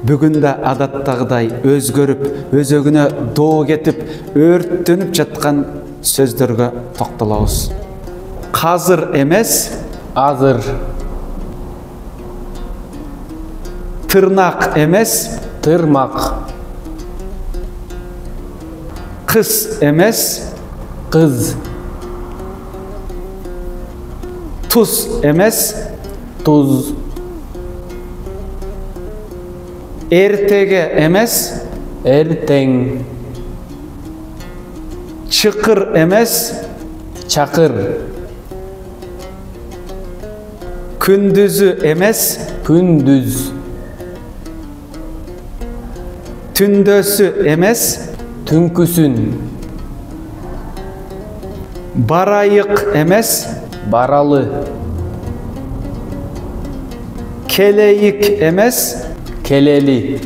Бүгүн да адаттагыдай өзгөрүп, өзөгүнө доо кетип, өрттөнүп жаткан сөздөргө токтолобуз. Казыр эмес, азыр, тырнак эмес, тырмак, кыз эмес, кыз, туз эмес, туз, эртеге эмес, эртең, чыкыр эмес, чакыр, күндүзү эмес, күндүз, түндөсү эмес, түнкүсүн, барайык эмес, баралы, келейик эмес, келели,